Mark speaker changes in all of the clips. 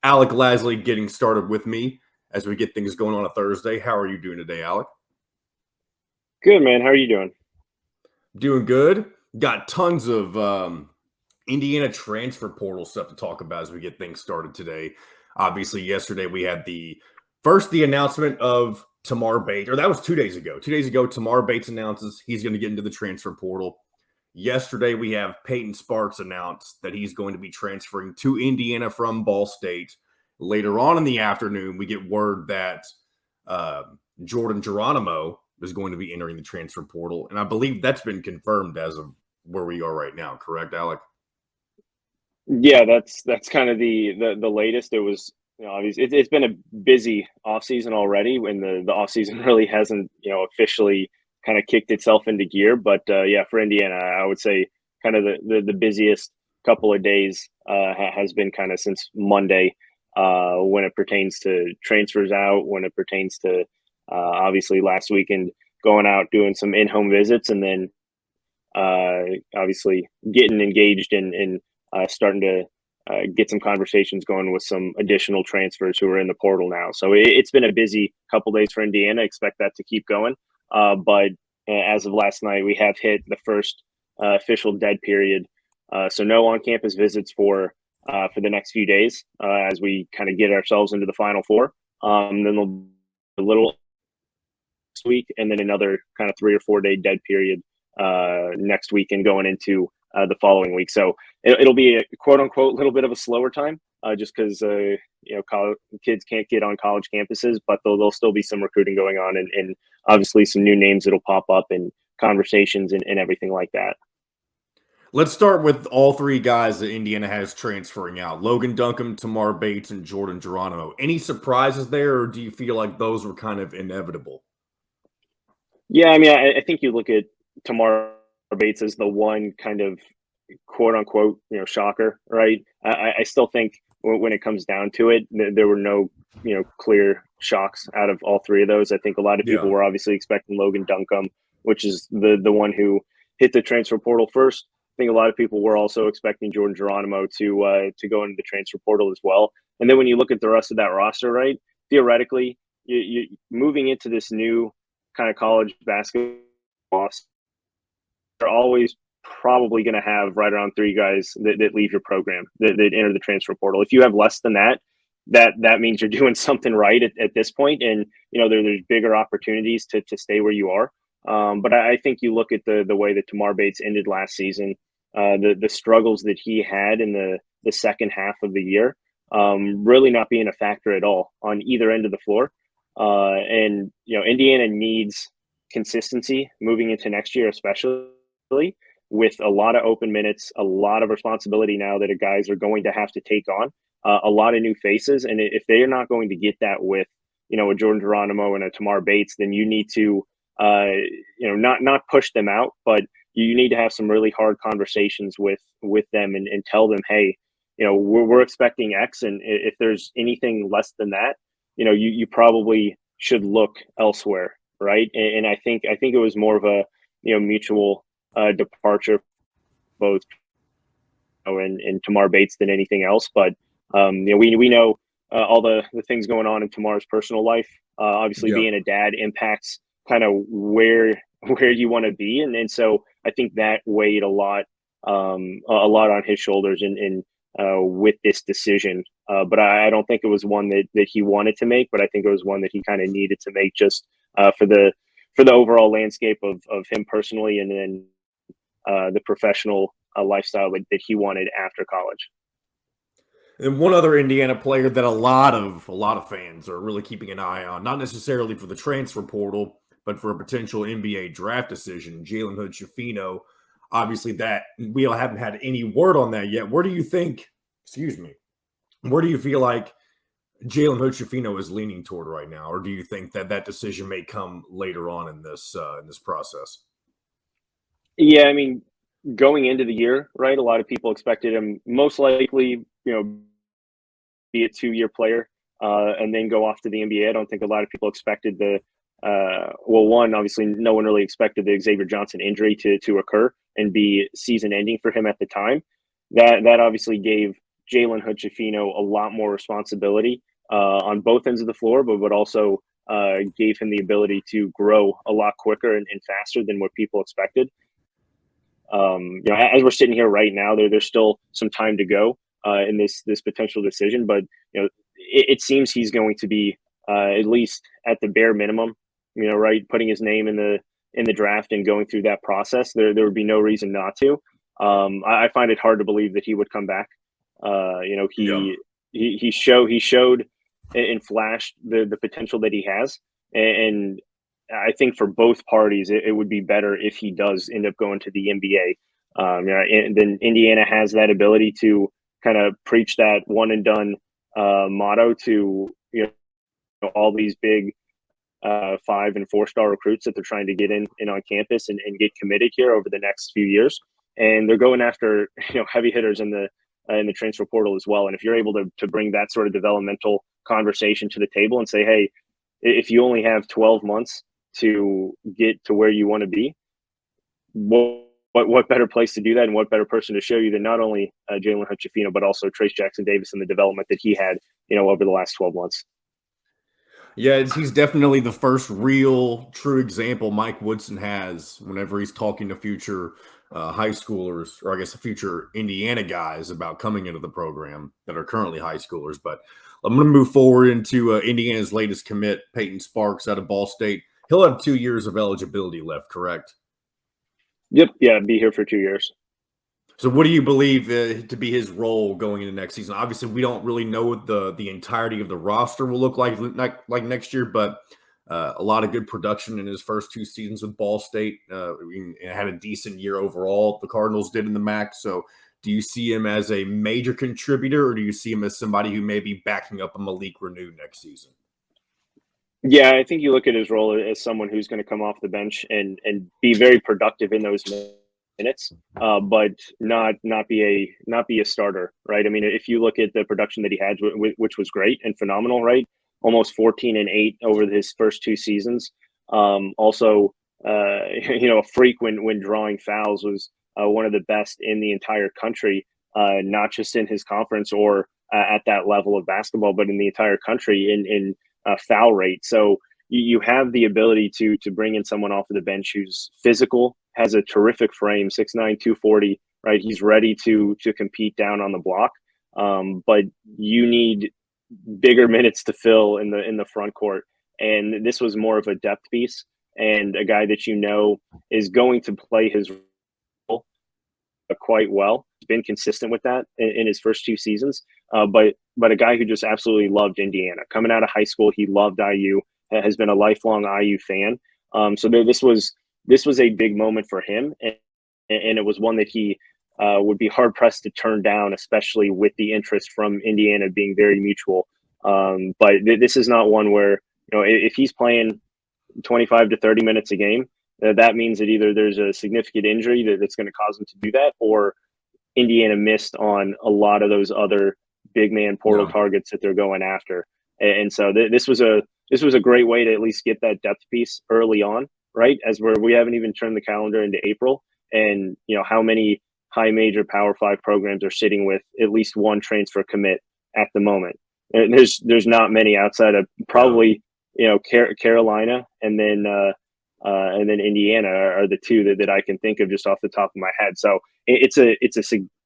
Speaker 1: Alec Lasley getting started with me as we get things going on a Thursday. How are you doing today, Alec?
Speaker 2: Good, man. How are you doing?
Speaker 1: Doing good. Got tons of Indiana transfer portal stuff to talk about as we get things started today. Obviously, yesterday we had the announcement of Tamar Bates, or that was 2 days ago. 2 days ago, Tamar Bates announces he's going to get into the transfer portal. Yesterday, we have Peyton Sparks announced that he's going to be transferring to Indiana from Ball State. Later on in the afternoon, we get word that uh, Jordan Geronimo is going to be entering the transfer portal. And I believe that's been confirmed as of where we are right now. Correct, Alec?
Speaker 2: Yeah, that's kind of the latest. It was, obviously it's been a busy offseason already when the offseason really hasn't, officially kind of kicked itself into gear. But yeah, for Indiana, I would say kind of the busiest couple of days has been kind of since Monday when it pertains to transfers out, when it pertains to obviously last weekend going out doing some in-home visits, and then obviously getting engaged in starting to get some conversations going with some additional transfers who are in the portal now. So it's been a busy couple days for Indiana. Expect that to keep going. But as of last night, we have hit the first official dead period. So no on-campus visits for the next few days as we kind of get ourselves into the Final Four. Then there'll be a little next week, and then another kind of 3 or 4 day dead period next week and going into the following week. So it'll be a quote unquote little bit of a slower time just because kids can't get on college campuses, but there'll still be some recruiting going on and obviously some new names that'll pop up and conversations and everything like that.
Speaker 1: Let's start with all three guys that Indiana has transferring out: Logan Duncombe, Tamar Bates, and Jordan Geronimo. Any surprises there, or do you feel like those were kind of inevitable?
Speaker 2: Yeah, I mean, I think you look at Tamar Bates as the one kind of quote unquote, shocker, right? I still think when it comes down to it, there were no, clear shocks out of all three of those. I think a lot of people
Speaker 1: Yeah.
Speaker 2: were obviously expecting Logan Duncombe, which is the one who hit the transfer portal first. I think a lot of people were also expecting Jordan Geronimo to go into the transfer portal as well. And then when you look at the rest of that roster, right, theoretically, you moving into this new kind of college basketball, they're always probably going to have right around three guys that leave your program that enter the transfer portal. If you have less than that, that means you're doing something right at this point, and there's bigger opportunities to stay where you are. But I think you look at the way that Tamar Bates ended last season, the struggles that he had in the second half of the year, really not being a factor at all on either end of the floor. And Indiana needs consistency moving into next year, especially with a lot of open minutes, a lot of responsibility now that guys are going to have to take on, a lot of new faces. And if they are not going to get that with, a Jordan Geronimo and a Tamar Bates, then you need to, not push them out, but you need to have some really hard conversations with them and tell them, hey, we're expecting X, and if there's anything less than that, you probably should look elsewhere, right? And I think it was more of a mutual departure, both and Tamar Bates than anything else. But we know all the things going on in Tamar's personal life. Obviously,
Speaker 1: Yeah.
Speaker 2: being a dad impacts kind of where you want to be, and so I think that weighed a lot on his shoulders and with this decision. But I don't think it was one that he wanted to make, but I think it was one that he kind of needed to make just for the overall landscape of him personally, and then the professional lifestyle that he wanted after college.
Speaker 1: And one other Indiana player that a lot of fans are really keeping an eye on, not necessarily for the transfer portal, but for a potential NBA draft decision, Jalen Hood-Schifino. Obviously, that we haven't had any word on that yet. Where do you think? Excuse me. Where do you feel like Jalen Hood-Schifino is leaning toward right now, or do you think that decision may come later on in this process?
Speaker 2: Yeah, I mean, going into the year, right? A lot of people expected him most likely, be a 2-year player and then go off to the NBA. I don't think a lot of people expected one, obviously, no one really expected the Xavier Johnson injury to occur and be season ending for him at the time. That obviously gave Jalen Hood-Schifino a lot more responsibility on both ends of the floor, but also gave him the ability to grow a lot quicker and faster than what people expected. As we're sitting here right now, there's still some time to go in this potential decision, but it seems he's going to be at least at the bare minimum, right, putting his name in the draft and going through that process. There would be no reason not to. I find it hard to believe that he would come back. He showed and flashed the potential that he has, and I think for both parties, it would be better if he does end up going to the NBA. And then Indiana has that ability to kind of preach that one and done motto to all these big 5 and 4 star recruits that they're trying to get in on campus and get committed here over the next few years. And they're going after heavy hitters in the transfer portal as well. And if you're able to bring that sort of developmental conversation to the table and say, hey, if you only have 12 months to get to where you want to be, what better place to do that, and what better person to show you than not only Jalen Hood-Schifino, but also Trayce Jackson-Davis and the development that he had, over the last 12 months.
Speaker 1: Yeah, he's definitely the first real, true example Mike Woodson has whenever he's talking to future high schoolers, or I guess future Indiana guys about coming into the program that are currently high schoolers. But I'm going to move forward into Indiana's latest commit, Peyton Sparks out of Ball State. He'll have 2 years of eligibility left, correct?
Speaker 2: Yep. Yeah, be here for 2 years.
Speaker 1: So what do you believe to be his role going into next season? Obviously, we don't really know what the entirety of the roster will look like next year, but a lot of good production in his first 2 seasons with Ball State. Had a decent year overall, the Cardinals did in the MAC. So do you see him as a major contributor, or do you see him as somebody who may be backing up a Malik Renew next season?
Speaker 2: Yeah, I think you look at his role as someone who's going to come off the bench and be very productive in those minutes, but not be a starter, right? I mean, if you look at the production that he had, which was great and phenomenal, right? Almost 14 and 8 over his first 2 seasons. Also, a freak when drawing fouls, was one of the best in the entire country, not just in his conference or at that level of basketball, but in the entire country in foul rate. So you have the ability to bring in someone off of the bench who's physical, has a terrific frame, 6'9", 240, right? He's ready to compete down on the block. But you need bigger minutes to fill in the front court. And this was more of a depth piece, and a guy that is going to play his role quite well. He's been consistent with that in his first 2 seasons. But a guy who just absolutely loved Indiana. Coming out of high school, he loved IU, has been a lifelong IU fan. So this was a big moment for him, and it was one that he would be hard pressed to turn down, especially with the interest from Indiana being very mutual. But this is not one where, if he's playing 25 to 30 minutes a game, that means that either there's a significant injury that's going to cause him to do that, or Indiana missed on a lot of those other big man portal targets that they're going after. And so this was a great way to at least get that depth piece early on, right? As we haven't even turned the calendar into April, and how many high major Power 5 programs are sitting with at least one transfer commit at the moment. And there's not many outside of probably Carolina and then Indiana are the 2 that I can think of just off the top of my head. So it's a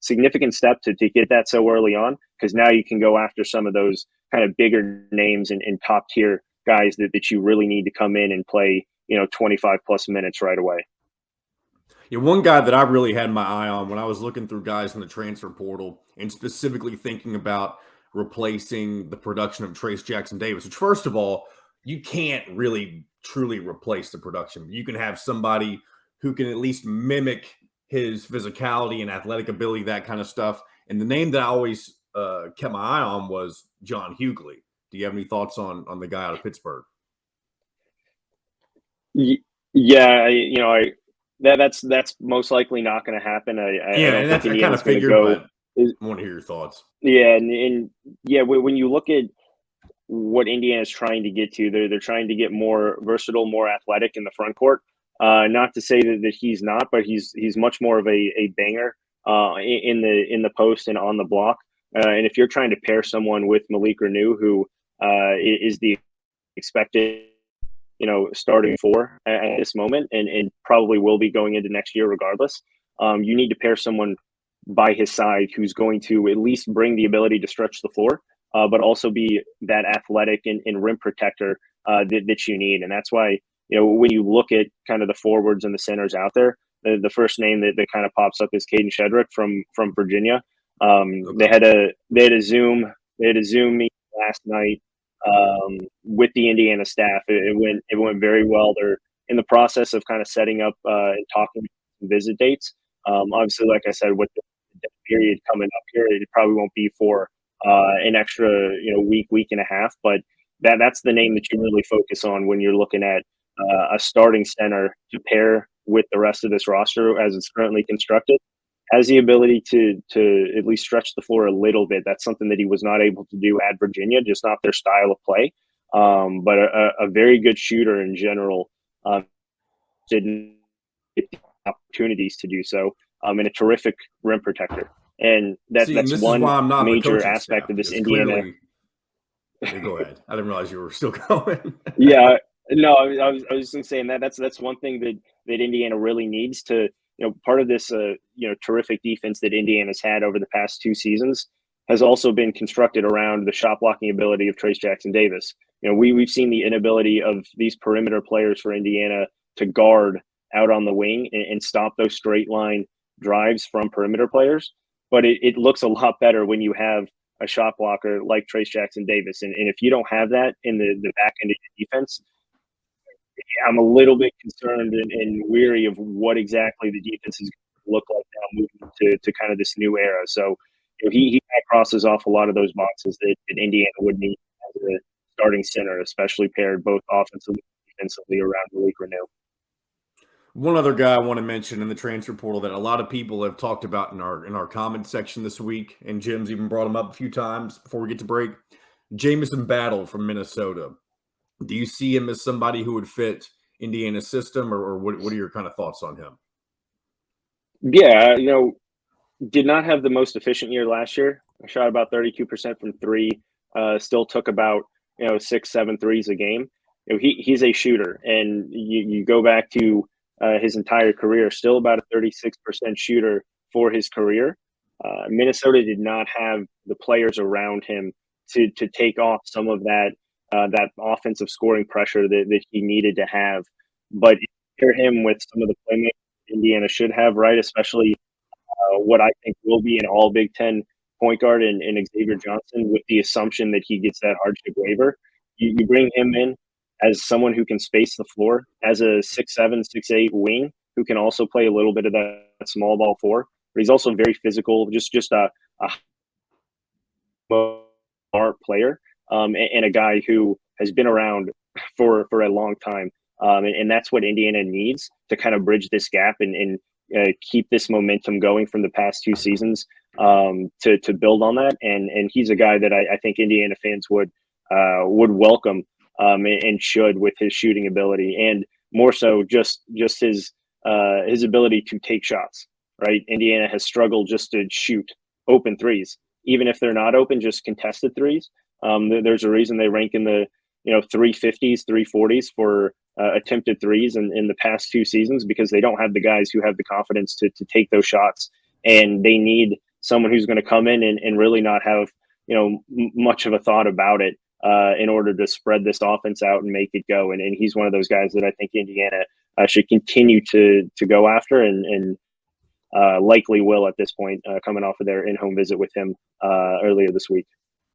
Speaker 2: significant step to get that so early on, because now you can go after some of those kind of bigger names and top tier guys that you really need to come in and play 25 plus minutes right away.
Speaker 1: Yeah, one guy that I really had my eye on when I was looking through guys in the transfer portal, and specifically thinking about replacing the production of Trayce Jackson-Davis, which, first of all, you can't really truly replace the production. You can have somebody who can at least mimic his physicality and athletic ability, that kind of stuff. And the name that I always kept my eye on was John Hughley. Do you have any thoughts on the guy out of Pittsburgh?
Speaker 2: Yeah, that's most likely not going to happen. I
Speaker 1: kind of figured, but I want to hear your thoughts.
Speaker 2: Yeah, and when you look at what Indiana is trying to get to, they're trying to get more versatile, more athletic in the front court. Not to say that he's not, but he's much more of a banger in the post and on the block. And if you're trying to pair someone with Malik Renew, who is the expected, starting four at this moment, and probably will be going into next year regardless, you need to pair someone by his side who's going to at least bring the ability to stretch the floor, but also be that athletic and rim protector that you need. And that's why, when you look at kind of the forwards and the centers out there, the first name that kind of pops up is Caden Shedrick from Virginia. They had a Zoom meeting last night with the Indiana staff. It went very well. They're in the process of kind of setting up and talking visit dates. Obviously, like I said, with the period coming up here, it probably won't be for an extra week and a half. But that's the name that you really focus on when you're looking at a starting center to pair with the rest of this roster as it's currently constructed. Has the ability to at least stretch the floor a little bit. That's something that he was not able to do at Virginia, just not their style of play. But a very good shooter in general. Didn't get the opportunities to do so. And a terrific rim protector. And that's one major aspect of this Indiana.
Speaker 1: Go ahead. I didn't realize you were still going.
Speaker 2: Yeah, no, I was just saying that's one thing that Indiana really needs to. Part of this, terrific defense that Indiana's had over the past 2 seasons has also been constructed around the shot blocking ability of Trayce Jackson-Davis. We've seen the inability of these perimeter players for Indiana to guard out on the wing and stop those straight line drives from perimeter players. But it looks a lot better when you have a shot blocker like Trayce Jackson-Davis. And if you don't have that in the back end of the defense, I'm a little bit concerned and weary of what exactly the defense is going to look like now moving to kind of this new era. So he kind of crosses off a lot of those boxes that Indiana would need as a starting center, especially paired both offensively and defensively around Malik Renew.
Speaker 1: One other guy I want to mention in the transfer portal that a lot of people have talked about in our comment section this week, and Jim's even brought him up a few times before we get to break, Jameson Battle from Minnesota. Do you see him as somebody who would fit Indiana's system, or what are your kind of thoughts on him?
Speaker 2: Yeah, did not have the most efficient year last year. I shot about 32% from three, still took about 6-7 threes a game. He's a shooter, and you go back to his entire career, still about a 36% shooter for his career. Minnesota did not have the players around him to take off some of that offensive scoring pressure that he needed to have. But pair him with some of the playmakers Indiana should have, right? Especially what I think will be an all Big Ten point guard in Xavier Johnson, with the assumption that he gets that hardship waiver. You bring him in as someone who can space the floor, as a 6'7", 6'8" wing, who can also play a little bit of that small ball four. But he's also very physical, just a smart player, and a guy who has been around for a long time. And that's what Indiana needs to kind of bridge this gap and keep this momentum going from the past 2 seasons, to build on that. And he's a guy that I think Indiana fans would welcome, and should, with his shooting ability, and more so just his ability to take shots, right? Indiana has struggled just to shoot open threes, even if they're not open, just contested threes. There's a reason they rank in the 350s, 340s for attempted threes in the past 2 seasons, because they don't have the guys who have the confidence to take those shots, and they need someone who's going to come in and really not have much of a thought about it in order to spread this offense out and make it go. And he's one of those guys that I think Indiana should continue to go after, and likely will at this point, coming off of their in-home visit with him earlier this week.